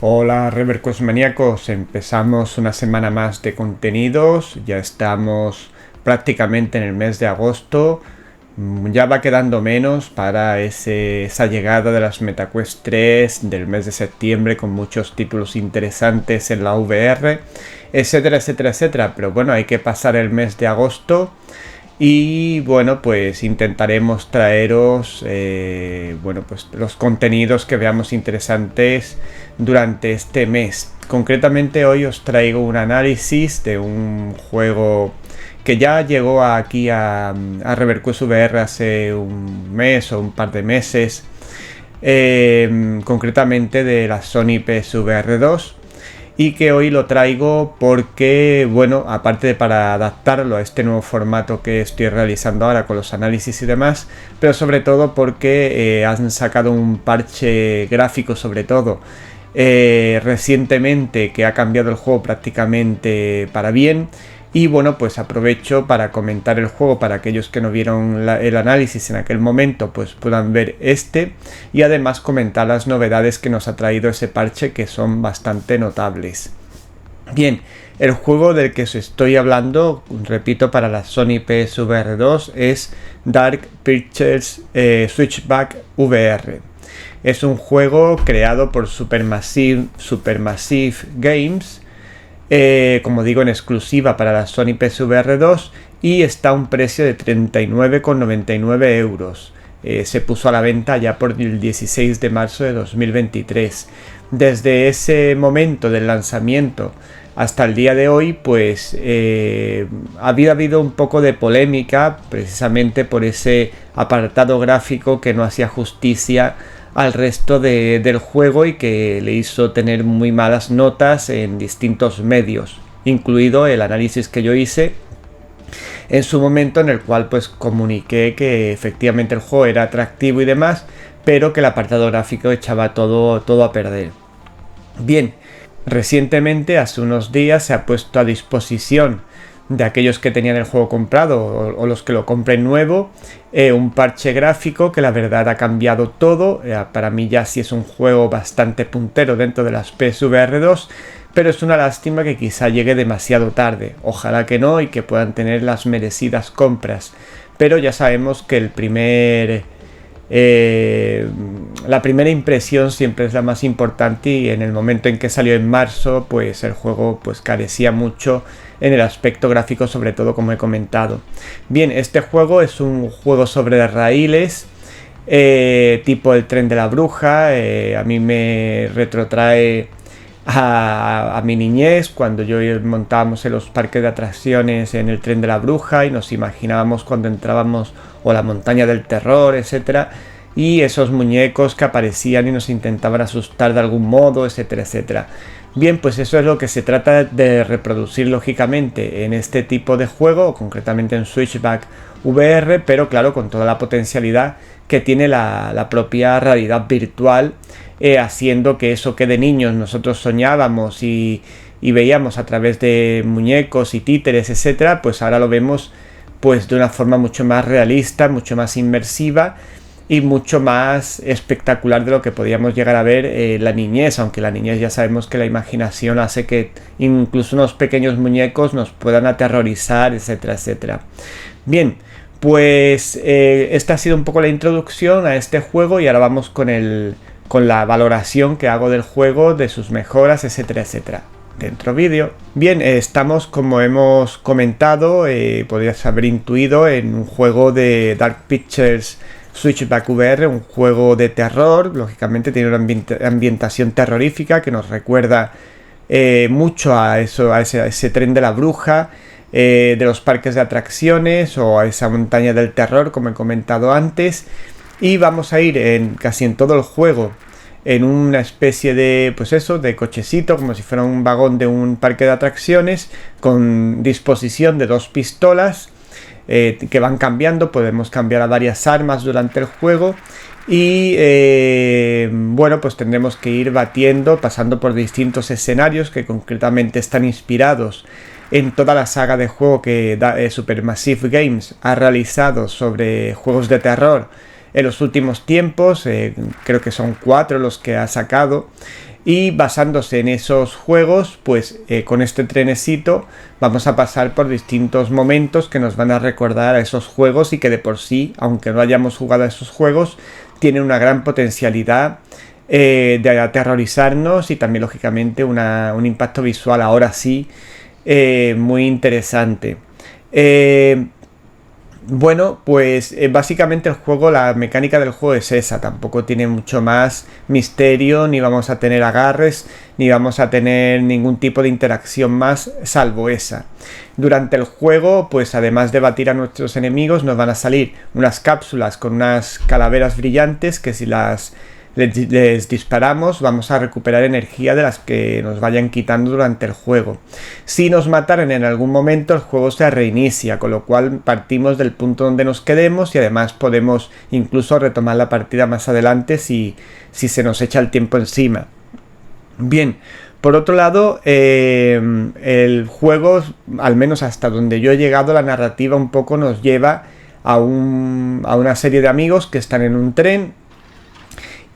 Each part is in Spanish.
Hola Revercos maníacos, empezamos una semana más de contenidos, ya estamos prácticamente en el mes de agosto, ya va quedando menos para esa llegada de las MetaQuest 3 del mes de septiembre con muchos títulos interesantes en la VR, etcétera, etcétera, etcétera, pero bueno, hay que pasar el mes de agosto. Y bueno, pues intentaremos traeros pues los contenidos que veamos interesantes durante este mes. Concretamente hoy os traigo un análisis de un juego que ya llegó aquí a Reverquest VR hace un mes o un par de meses, concretamente de la Sony PSVR 2, y que hoy lo traigo porque, bueno, aparte de para adaptarlo a este nuevo formato que estoy realizando ahora con los análisis y demás, pero sobre todo porque han sacado un parche gráfico sobre todo recientemente que ha cambiado el juego prácticamente para bien. Y bueno, pues aprovecho para comentar el juego para aquellos que no vieron el análisis en aquel momento, pues puedan ver este y además comentar las novedades que nos ha traído ese parche, que son bastante notables. Bien, el juego del que os estoy hablando, repito, para la Sony PSVR 2 es Dark Pictures Switchback VR. Es un juego creado por Supermassive Games, como digo, en exclusiva para la Sony PSVR 2, y está a un precio de 39,99 euros. Se puso a la venta ya por el 16 de marzo de 2023. Desde ese momento del lanzamiento hasta el día de hoy, pues había habido un poco de polémica precisamente por ese apartado gráfico que no hacía justicia al resto del juego y que le hizo tener muy malas notas en distintos medios, incluido el análisis que yo hice en su momento, en el cual pues comuniqué que efectivamente el juego era atractivo y demás, pero que el apartado gráfico echaba todo a perder. Bien, recientemente, hace unos días, se ha puesto a disposición de aquellos que tenían el juego comprado o los que lo compren nuevo, un parche gráfico que la verdad ha cambiado todo. Para mí ya sí es un juego bastante puntero dentro de las PSVR 2, pero es una lástima que quizá llegue demasiado tarde. Ojalá que no y que puedan tener las merecidas compras, pero ya sabemos que la primera impresión siempre es la más importante, y en el momento en que salió en marzo, pues el juego pues carecía mucho en el aspecto gráfico, sobre todo, como he comentado. Bien, este juego es un juego sobre raíles, tipo el tren de la bruja. A mí me retrotrae a mi niñez, cuando yo montábamos en los parques de atracciones en el tren de la bruja y nos imaginábamos cuando entrábamos, o la montaña del terror, etcétera, y esos muñecos que aparecían y nos intentaban asustar de algún modo, etcétera, etcétera. Bien, pues eso es lo que se trata de reproducir lógicamente en este tipo de juego, concretamente en Switchback VR, pero claro, con toda la potencialidad que tiene la propia realidad virtual, haciendo que eso que de niños nosotros soñábamos y veíamos a través de muñecos y títeres, etcétera, pues ahora lo vemos pues de una forma mucho más realista, mucho más inmersiva y mucho más espectacular de lo que podíamos llegar a ver la niñez, aunque la niñez ya sabemos que la imaginación hace que incluso unos pequeños muñecos nos puedan aterrorizar, etcétera, etcétera. Bien, pues esta ha sido un poco la introducción a este juego, y ahora vamos con la valoración que hago del juego, de sus mejoras, etcétera, etcétera. Dentro vídeo. Bien, estamos, como hemos comentado, podrías haber intuido, en un juego de Dark Pictures Switchback VR, un juego de terror. Lógicamente tiene una ambientación terrorífica que nos recuerda mucho a ese tren de la bruja, de los parques de atracciones, o a esa montaña del terror, como he comentado antes. Y vamos a ir casi en todo el juego en una especie de, pues eso, de cochecito, como si fuera un vagón de un parque de atracciones, con disposición de dos pistolas que van cambiando. Podemos cambiar a varias armas durante el juego, y bueno, pues tendremos que ir batiendo, pasando por distintos escenarios que concretamente están inspirados en toda la saga de juego que Supermassive Games ha realizado sobre juegos de terror en los últimos tiempos. Creo que son 4 los que ha sacado, y basándose en esos juegos, pues con este trenecito vamos a pasar por distintos momentos que nos van a recordar a esos juegos y que de por sí, aunque no hayamos jugado a esos juegos, tienen una gran potencialidad de aterrorizarnos y también lógicamente un impacto visual ahora sí muy interesante. Bueno, pues básicamente el juego, la mecánica del juego es esa, tampoco tiene mucho más misterio, ni vamos a tener agarres, ni vamos a tener ningún tipo de interacción más, salvo esa. Durante el juego, pues además de batir a nuestros enemigos, nos van a salir unas cápsulas con unas calaveras brillantes que si les disparamos vamos a recuperar energía de las que nos vayan quitando durante el juego. Si nos mataran en algún momento el juego se reinicia, con lo cual partimos del punto donde nos quedemos y además podemos incluso retomar la partida más adelante si se nos echa el tiempo encima. Bien, por otro lado, el juego, al menos hasta donde yo he llegado, la narrativa un poco nos lleva a una serie de amigos que están en un tren.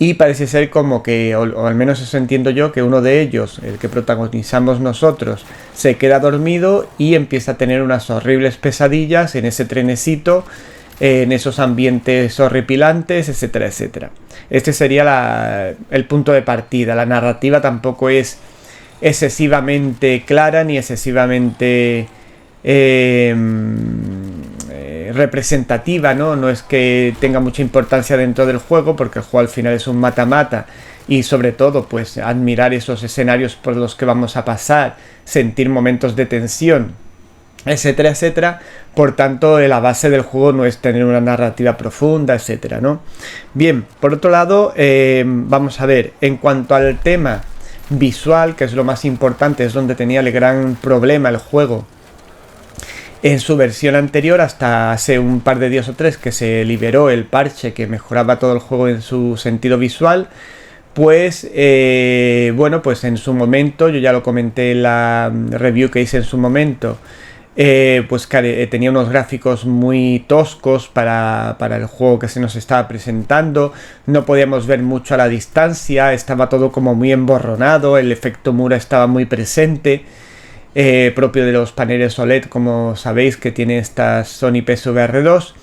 Y parece ser como que, o al menos eso entiendo yo, que uno de ellos, el que protagonizamos nosotros, se queda dormido y empieza a tener unas horribles pesadillas en ese trenecito, en esos ambientes horripilantes, etcétera, etcétera. Este sería el punto de partida. La narrativa tampoco es excesivamente clara ni excesivamente representativa, ¿no? No es que tenga mucha importancia dentro del juego, porque el juego al final es un mata-mata y sobre todo pues admirar esos escenarios por los que vamos a pasar, sentir momentos de tensión, etcétera, etcétera. Por tanto, la base del juego no es tener una narrativa profunda, etcétera, ¿no? Bien, por otro lado, vamos a ver, en cuanto al tema visual, que es lo más importante, es donde tenía el gran problema el juego en su versión anterior, hasta hace un par de días o tres que se liberó el parche que mejoraba todo el juego en su sentido visual. Pues bueno, pues en su momento, yo ya lo comenté en la review que hice en su momento, pues tenía unos gráficos muy toscos para el juego que se nos estaba presentando, no podíamos ver mucho a la distancia, estaba todo como muy emborronado, el efecto Mura estaba muy presente, propio de los paneles OLED, como sabéis que tiene esta Sony PSVR 2,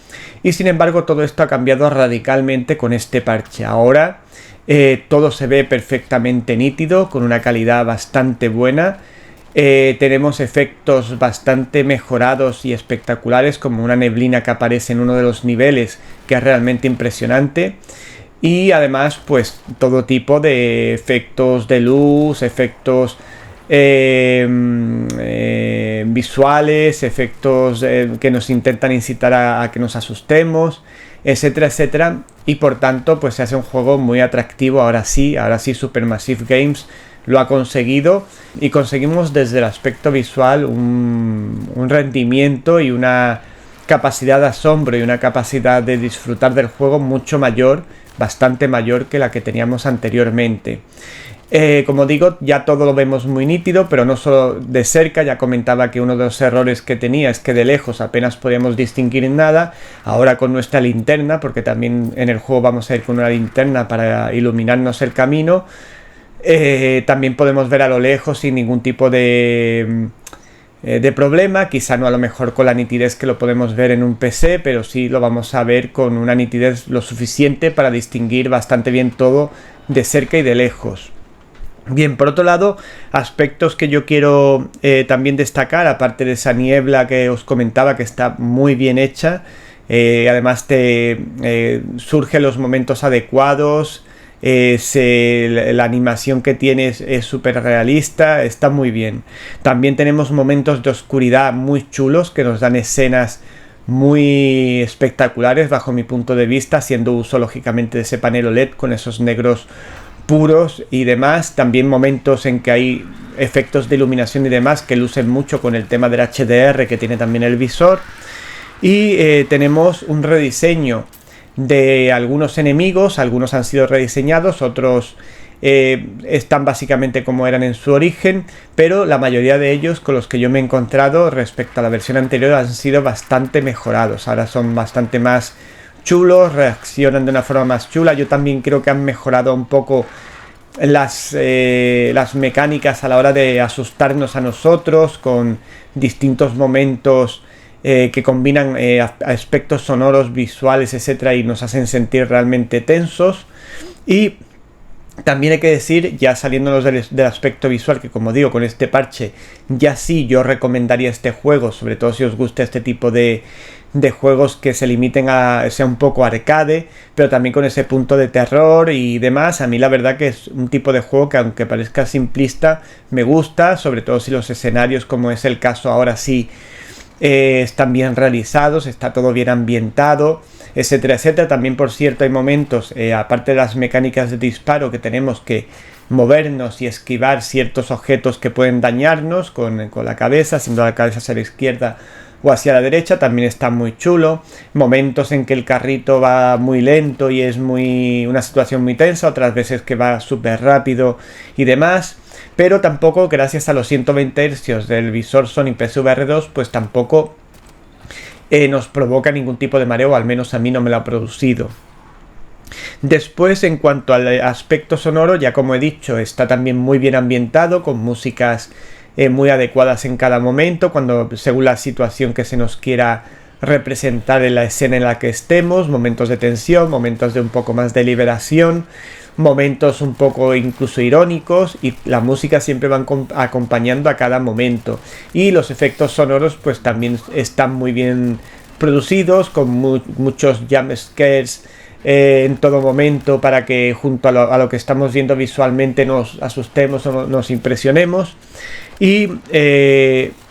y sin embargo todo esto ha cambiado radicalmente con este parche. Ahora todo se ve perfectamente nítido, con una calidad bastante buena. Tenemos efectos bastante mejorados y espectaculares, como una neblina que aparece en uno de los niveles, que es realmente impresionante. Y además, pues todo tipo de efectos de luz, efectos visuales, efectos que nos intentan incitar a que nos asustemos, etcétera, etcétera. Y por tanto, pues se hace un juego muy atractivo. Ahora sí, Supermassive Games lo ha conseguido, y conseguimos desde el aspecto visual un rendimiento y una capacidad de asombro y una capacidad de disfrutar del juego mucho mayor, bastante mayor que la que teníamos anteriormente. Como digo, ya todo lo vemos muy nítido, pero no solo de cerca. Ya comentaba que uno de los errores que tenía es que de lejos apenas podíamos distinguir nada. Ahora con nuestra linterna, porque también en el juego vamos a ir con una linterna para iluminarnos el camino, también podemos ver a lo lejos sin ningún tipo de problema. Quizá no a lo mejor con la nitidez que lo podemos ver en un PC, pero sí lo vamos a ver con una nitidez lo suficiente para distinguir bastante bien todo de cerca y de lejos. Bien, por otro lado, aspectos que yo quiero también destacar, aparte de esa niebla que os comentaba que está muy bien hecha, además surge los momentos adecuados, la animación que tiene es súper realista, está muy bien. También tenemos momentos de oscuridad muy chulos que nos dan escenas muy espectaculares bajo mi punto de vista, haciendo uso lógicamente de ese panel OLED con esos negros puros y demás. También momentos en que hay efectos de iluminación y demás que lucen mucho con el tema del HDR que tiene también el visor. Y tenemos un rediseño de algunos enemigos, algunos han sido rediseñados, otros están básicamente como eran en su origen, pero la mayoría de ellos con los que yo me he encontrado respecto a la versión anterior han sido bastante mejorados. Ahora son bastante más chulos, reaccionan de una forma más chula. Yo también creo que han mejorado un poco las mecánicas a la hora de asustarnos a nosotros con distintos momentos que combinan aspectos sonoros, visuales, etcétera, y nos hacen sentir realmente tensos. Y también hay que decir, ya saliéndonos del aspecto visual, que como digo, con este parche ya sí yo recomendaría este juego, sobre todo si os gusta este tipo de juegos que se limiten a sea un poco arcade, pero también con ese punto de terror y demás. A mí la verdad que es un tipo de juego que, aunque parezca simplista, me gusta, sobre todo si los escenarios, como es el caso ahora, sí están bien realizados, está todo bien ambientado, etcétera, etcétera. También, por cierto, hay momentos, aparte de las mecánicas de disparo, que tenemos que movernos y esquivar ciertos objetos que pueden dañarnos con la cabeza, siendo la cabeza hacia la izquierda o hacia la derecha. También está muy chulo. Momentos en que el carrito va muy lento y es una situación muy tensa, otras veces que va súper rápido y demás. Pero tampoco, gracias a los 120 Hz del visor Sony PSVR 2, pues tampoco nos provoca ningún tipo de mareo, al menos a mí no me lo ha producido. Después, en cuanto al aspecto sonoro, ya como he dicho, está también muy bien ambientado, con músicas muy adecuadas en cada momento, según la situación que se nos quiera representar en la escena en la que estemos, momentos de tensión, momentos de un poco más de liberación, momentos un poco incluso irónicos, y la música siempre va acompañando a cada momento. Y los efectos sonoros pues también están muy bien producidos, con muchos jump scares en todo momento, para que junto a lo que estamos viendo visualmente nos asustemos o nos impresionemos. Y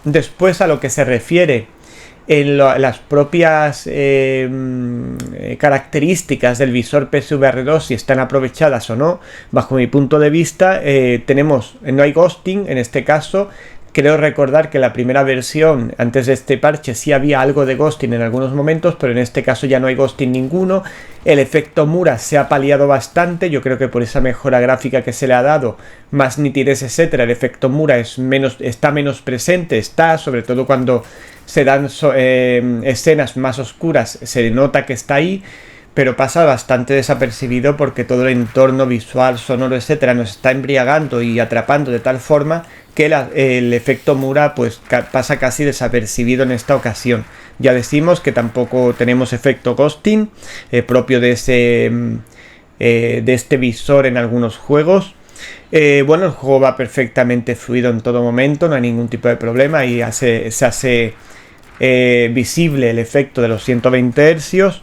después, a lo que se refiere en las propias características del visor PSVR 2, si están aprovechadas o no, bajo mi punto de vista, no hay ghosting en este caso. Creo recordar que la primera versión, antes de este parche, sí había algo de ghosting en algunos momentos, pero en este caso ya no hay ghosting ninguno. El efecto Mura se ha paliado bastante, yo creo que por esa mejora gráfica que se le ha dado, más nitidez, etcétera, el efecto Mura está menos presente, sobre todo cuando se dan escenas más oscuras, se nota que está ahí, pero pasa bastante desapercibido porque todo el entorno visual, sonoro, etcétera, nos está embriagando y atrapando de tal forma que el efecto Mura pues pasa casi desapercibido en esta ocasión. Ya decimos que tampoco tenemos efecto ghosting propio de este visor en algunos juegos. Bueno, el juego va perfectamente fluido en todo momento, no hay ningún tipo de problema, y se hace visible el efecto de los 120 Hz.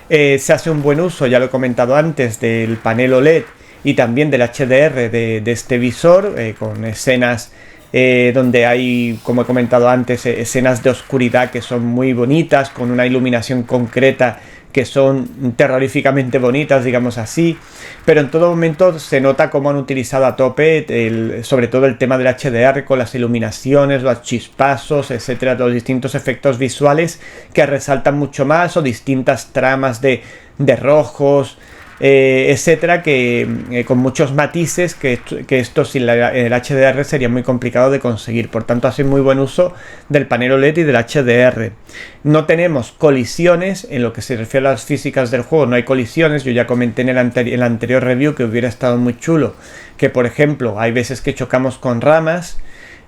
Se hace un buen uso, ya lo he comentado antes, del panel OLED y también del HDR de este visor, con escenas donde hay, como he comentado antes, escenas de oscuridad que son muy bonitas, con una iluminación concreta que son terroríficamente bonitas, digamos así, pero en todo momento se nota cómo han utilizado a tope sobre todo el tema del HDR, con las iluminaciones, los chispazos, etcétera, los distintos efectos visuales que resaltan mucho más, o distintas tramas de rojos, etcétera, que con muchos matices que esto sin el HDR sería muy complicado de conseguir. Por tanto, hace muy buen uso del panel OLED y del HDR. No tenemos colisiones en lo que se refiere a las físicas del juego, no hay colisiones. Yo ya comenté en el anterior review que hubiera estado muy chulo que, por ejemplo, hay veces que chocamos con ramas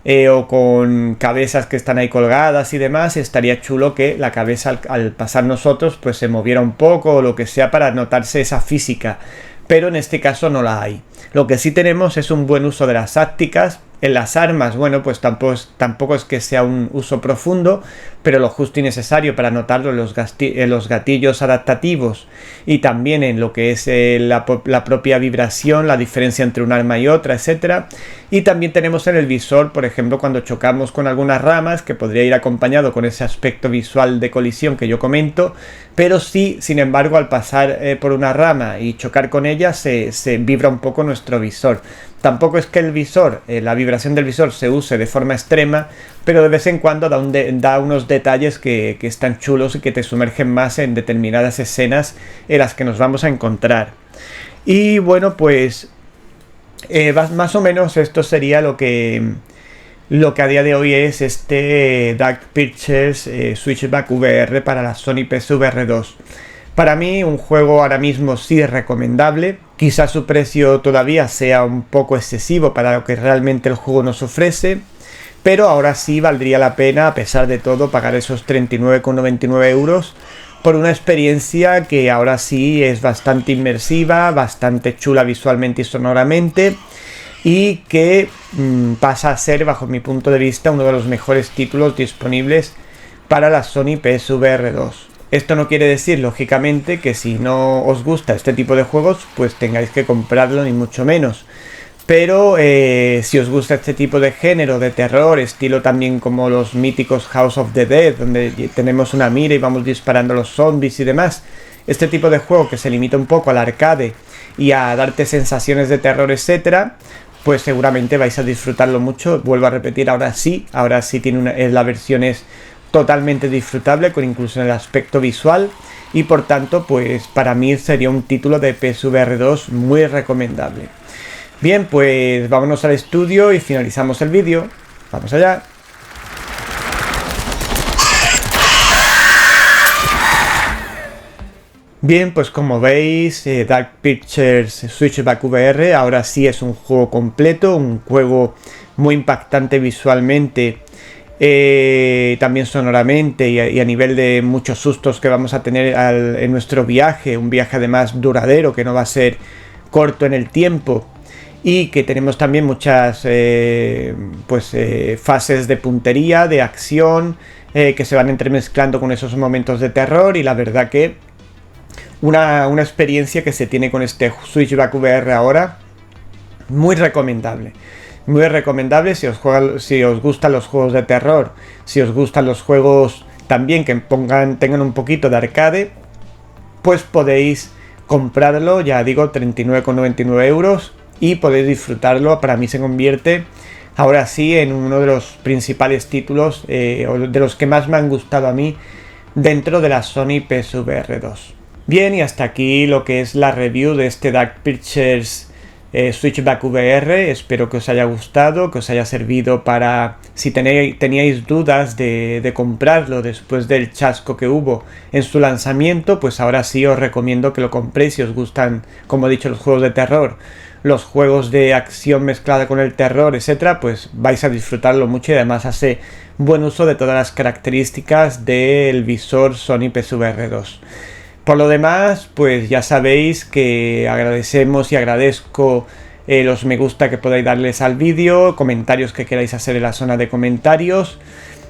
o con cabezas que están ahí colgadas y demás. Estaría chulo que la cabeza al pasar nosotros pues se moviera un poco o lo que sea, para notarse esa física, pero en este caso no la hay. Lo que sí tenemos es un buen uso de las ápticas. En las armas, bueno, pues tampoco es que sea un uso profundo, pero lo justo y necesario para notarlo en los gatillos adaptativos, y también en lo que es la propia vibración, la diferencia entre un arma y otra, etcétera. Y también tenemos en el visor, por ejemplo, cuando chocamos con algunas ramas, que podría ir acompañado con ese aspecto visual de colisión que yo comento, pero sí, sin embargo, al pasar por una rama y chocar con ella, se vibra un poco nuestro visor. Tampoco es que el visor, la vibración del visor se use de forma extrema, pero de vez en cuando da unos detalles que están chulos y que te sumergen más en determinadas escenas en las que nos vamos a encontrar. Y bueno, pues más o menos esto sería lo que a día de hoy es este Dark Pictures Switchback VR para la Sony PSVR 2. Para mí, un juego ahora mismo sí recomendable. Quizás su precio todavía sea un poco excesivo para lo que realmente el juego nos ofrece, pero ahora sí valdría la pena, a pesar de todo, pagar esos 39,99 euros por una experiencia que ahora sí es bastante inmersiva, bastante chula visualmente y sonoramente, y que pasa a ser, bajo mi punto de vista, uno de los mejores títulos disponibles para la Sony PSVR 2. Esto no quiere decir, lógicamente, que si no os gusta este tipo de juegos, pues tengáis que comprarlo, ni mucho menos. Pero si os gusta este tipo de género, de terror, estilo también como los míticos House of the Dead, donde tenemos una mira y vamos disparando a los zombies y demás, este tipo de juego que se limita un poco al arcade y a darte sensaciones de terror, etcétera, pues seguramente vais a disfrutarlo mucho. Vuelvo a repetir, ahora sí tiene la versión es totalmente disfrutable, con incluso en el aspecto visual, y por tanto, pues para mí sería un título de PSVR 2 muy recomendable. Bien, pues vámonos al estudio y finalizamos el vídeo. Vamos allá. Bien, pues como veis, Dark Pictures Switchback VR ahora sí es un juego completo, un juego muy impactante visualmente, también sonoramente y a nivel de muchos sustos que vamos a tener en nuestro viaje, un viaje además duradero que no va a ser corto en el tiempo, y que tenemos también muchas fases de puntería, de acción, que se van entremezclando con esos momentos de terror, y la verdad que una experiencia que se tiene con este Switchback VR ahora, muy recomendable. Muy recomendable si os gustan los juegos de terror, si os gustan los juegos también que tengan un poquito de arcade, pues podéis comprarlo, ya digo, 39,99 euros, y podéis disfrutarlo. Para mí se convierte ahora sí en uno de los principales títulos, de los que más me han gustado a mí dentro de la Sony PSVR 2. Bien, y hasta aquí lo que es la review de este Dark Pictures Switchback VR. Espero que os haya gustado, que os haya servido para, si teníais dudas de comprarlo después del chasco que hubo en su lanzamiento, pues ahora sí os recomiendo que lo compréis si os gustan, como he dicho, los juegos de terror, los juegos de acción mezclada con el terror, etcétera, pues vais a disfrutarlo mucho, y además hace buen uso de todas las características del visor Sony PSVR 2. Por lo demás, pues ya sabéis que agradecemos y agradezco los me gusta que podáis darles al vídeo, comentarios que queráis hacer en la zona de comentarios,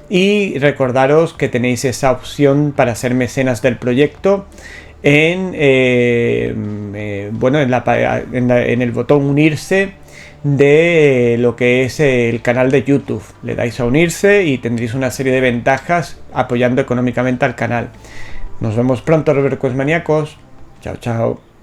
y recordaros que tenéis esa opción para ser mecenas del proyecto en el botón unirse de lo que es el canal de YouTube. Le dais a unirse y tendréis una serie de ventajas apoyando económicamente al canal. Nos vemos pronto, Robercos Maníacos. Chao, chao.